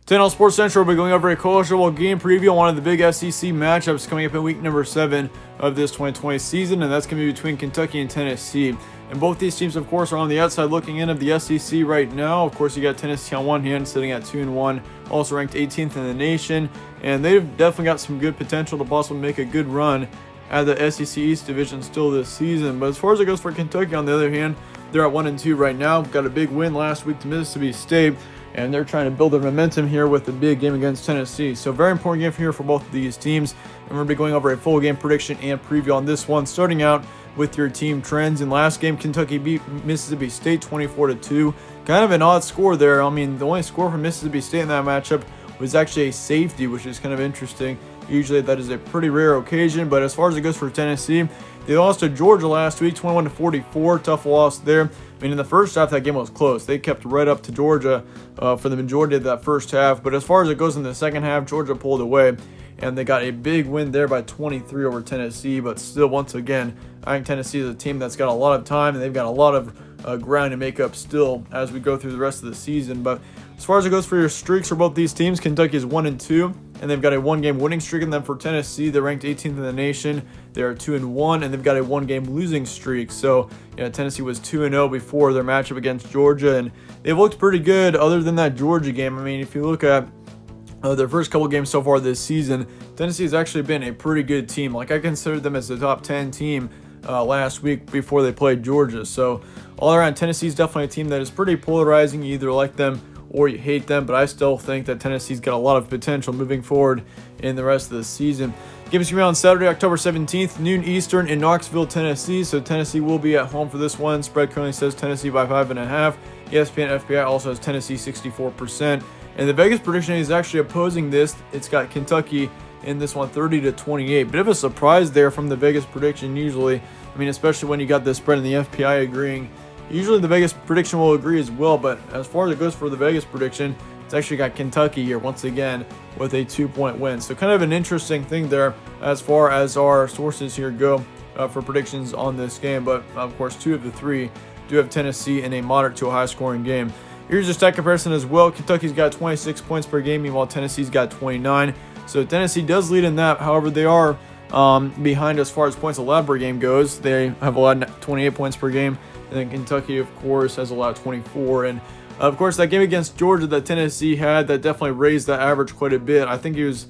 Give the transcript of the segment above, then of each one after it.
Today on Sports Central, we'll be going over a college football game preview on one of the big SEC matchups coming up in week number 7 of this 2020 season, and that's going to be between Kentucky and Tennessee. And both these teams, of course, are on the outside looking in of the SEC right now. Of course, you got Tennessee on one hand, sitting at 2-1, also ranked 18th in the nation, and they've definitely got some good potential to possibly make a good run at the SEC East division still this season. But as far as it goes for Kentucky, on the other hand, they're at 1-2 right now. Got a big win last week to Mississippi State, and they're trying to build their momentum here with the big game against Tennessee. So very important game here for both of these teams. And we're going to be going over a full game prediction and preview on this one, starting out with your team trends. In last game, Kentucky beat Mississippi State 24-2. Kind of an odd score there. I mean, the only score for Mississippi State in that matchup was actually a safety, which is kind of interesting. Usually that is a pretty rare occasion. But as far as it goes for Tennessee, they lost to Georgia last week, 21-44. Tough loss there. I mean, in the first half, that game was close. They kept right up to Georgia for the majority of that first half. But as far as it goes in the second half, Georgia pulled away, and they got a big win there by 23 over Tennessee. But still, once again, I think Tennessee is a team that's got a lot of time, and they've got a lot of ground to make up still as we go through the rest of the season. But as far as it goes for your streaks for both these teams, Kentucky is 1-2, and they've got a one-game winning streak. And then for Tennessee, they're ranked 18th in the nation. They are 2-1, and they've got a one-game losing streak. So, yeah, Tennessee was 2-0 before their matchup against Georgia, and they've looked pretty good other than that Georgia game. I mean, if you look at their first couple games so far this season, Tennessee has actually been a pretty good team. Like, I considered them as the top 10 team last week before they played Georgia. So, all around, Tennessee's definitely a team that is pretty polarizing. You either like them or you hate them, but I still think that Tennessee's got a lot of potential moving forward in the rest of the season. Game's going to be on Saturday, October 17th, noon Eastern in Knoxville, Tennessee. So Tennessee will be at home for this one. Spread currently says Tennessee by 5.5. ESPN FPI also has Tennessee 64%. And the Vegas prediction is actually opposing this. It's got Kentucky in this one 30-28. Bit of a surprise there from the Vegas prediction usually. I mean, especially when you got the spread and the FPI agreeing. Usually the Vegas prediction will agree as well, but as far as it goes for the Vegas prediction, it's actually got Kentucky here once again with a 2-point win. So kind of an interesting thing there as far as our sources here go for predictions on this game. But of course, 2 of the 3 do have Tennessee in a moderate to a high scoring game. Here's your stat comparison as well. Kentucky's got 26 points per game, meanwhile Tennessee's got 29. So Tennessee does lead in that. However, they are behind as far as points allowed per game goes. They have allowed 28 points per game. And then Kentucky, of course, has allowed 24. And, of course, that game against Georgia that Tennessee had, that definitely raised that average quite a bit. I think he was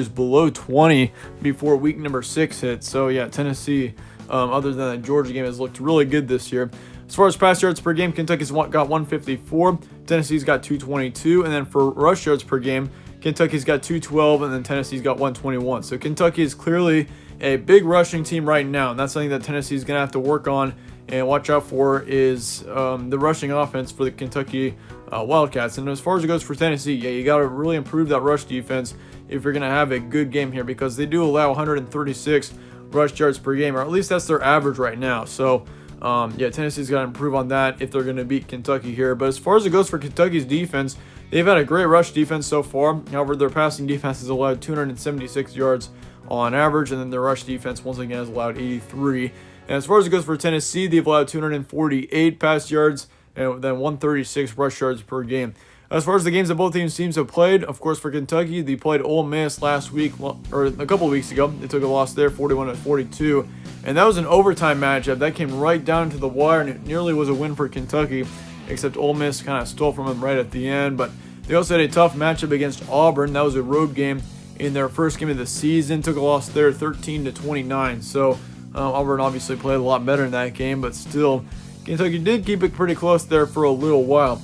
below 20 before week number 6 hit. So, yeah, Tennessee, other than that Georgia game, has looked really good this year. As far as pass yards per game, Kentucky's got 154. Tennessee's got 222. And then for rush yards per game, Kentucky's got 212. And then Tennessee's got 121. So Kentucky is clearly a big rushing team right now. And that's something that Tennessee's going to have to work on and watch out for is the rushing offense for the Kentucky Wildcats. And as far as it goes for Tennessee, yeah, you got to really improve that rush defense if you're going to have a good game here, because they do allow 136 rush yards per game, or at least that's their average right now. So, yeah, Tennessee's got to improve on that if they're going to beat Kentucky here. But as far as it goes for Kentucky's defense, they've had a great rush defense so far. However, their passing defense has allowed 276 yards on average, and then their rush defense once again has allowed 83. And as far as it goes for Tennessee, they've allowed 248 pass yards and then 136 rush yards per game. As far as the games that both teams have played, of course, for Kentucky, they played Ole Miss last week, or a couple of weeks ago. They took a loss there, 41-42. And that was an overtime matchup. That came right down to the wire, and it nearly was a win for Kentucky, except Ole Miss kind of stole from them right at the end. But they also had a tough matchup against Auburn. That was a road game in their first game of the season. Took a loss there, 13-29. So, Auburn obviously played a lot better in that game, but still, Kentucky did keep it pretty close there for a little while.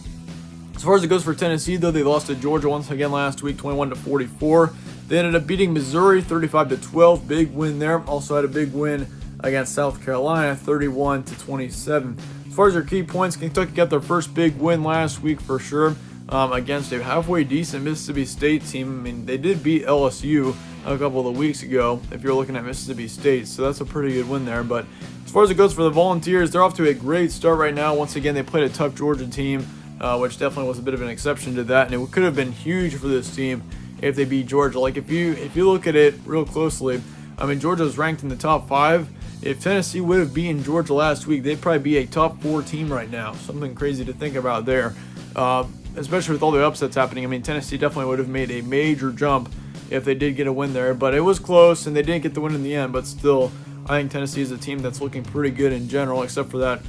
As far as it goes for Tennessee, though, they lost to Georgia once again last week, 21-44. They ended up beating Missouri 35-12, big win there. Also had a big win against South Carolina, 31-27. As far as their key points, Kentucky got their first big win last week for sure against a halfway decent Mississippi State team. I mean, they did beat LSU a couple of weeks ago if you're looking at Mississippi State, so that's a pretty good win there. But as far as it goes for the Volunteers, they're off to a great start right now. Once again, they played a tough Georgia team, which definitely was a bit of an exception to that, and it could have been huge for this team if they beat Georgia. Like, if you look at it real closely, I mean, Georgia was ranked in the top 5. If Tennessee would have beaten Georgia last week, they'd probably be a top 4 team right now. Something crazy to think about there. especially with all the upsets happening. I mean, Tennessee definitely would have made a major jump if they did get a win there, but it was close and they didn't get the win in the end. But still, I think Tennessee is a team that's looking pretty good in general, except for that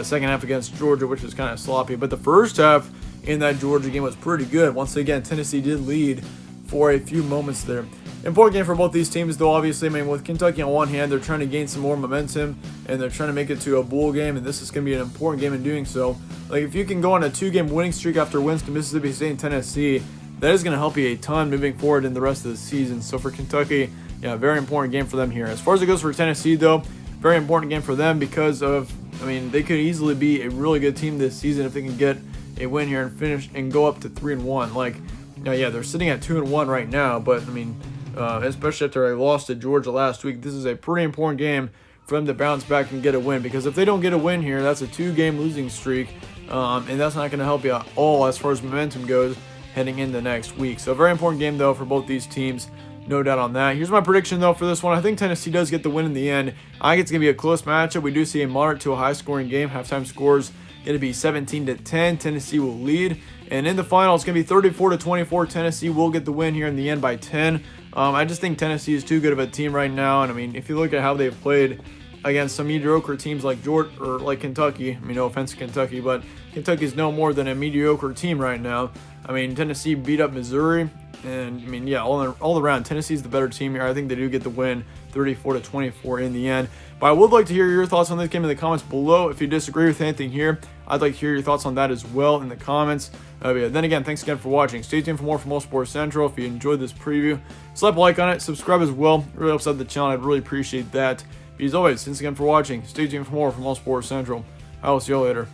second half against Georgia, which was kind of sloppy. But the first half in that Georgia game was pretty good. Once again, Tennessee did lead for a few moments there. Important game for both these teams, though, obviously. I mean, with Kentucky on one hand, they're trying to gain some more momentum, and they're trying to make it to a bowl game, and this is going to be an important game in doing so. Like, if you can go on a 2-game winning streak after wins to Mississippi State and Tennessee, that is going to help you a ton moving forward in the rest of the season. So for Kentucky, yeah, very important game for them here. As far as it goes for Tennessee, though, very important game for them because of, I mean, they could easily be a really good team this season if they can get a win here and finish and go up to 3-1. Like, yeah, they're sitting at 2-1 right now, but I mean, especially after I lost to Georgia last week, this is a pretty important game for them to bounce back and get a win, because if they don't get a win here, that's a 2-game losing streak, and that's not going to help you at all as far as momentum goes heading into next week. So a very important game, though, for both these teams, no doubt on that. Here's my prediction, though, for this one. I think Tennessee does get the win in the end. I think it's going to be a close matchup. We do see a moderate to a high-scoring game. Halftime scores going to be 17-10. Tennessee will lead. And in the final, it's going to be 34-24. Tennessee will get the win here in the end by 10. I just think Tennessee is too good of a team right now. And, I mean, if you look at how they've played against some mediocre teams like Georgia or like Kentucky, I mean, no offense to Kentucky, but Kentucky's no more than a mediocre team right now. I mean, Tennessee beat up Missouri. And, I mean, yeah, all around, Tennessee's the better team here. I think they do get the win 34-24 in the end. But I would like to hear your thoughts on this game in the comments below. If you disagree with anything here, I'd like to hear your thoughts on that as well in the comments. Yeah, then again, thanks again for watching. Stay tuned for more from All Sports Central. If you enjoyed this preview, slap a like on it, subscribe as well. It really helps out the channel. I'd really appreciate that. But as always, thanks again for watching. Stay tuned for more from All Sports Central. I will see you later.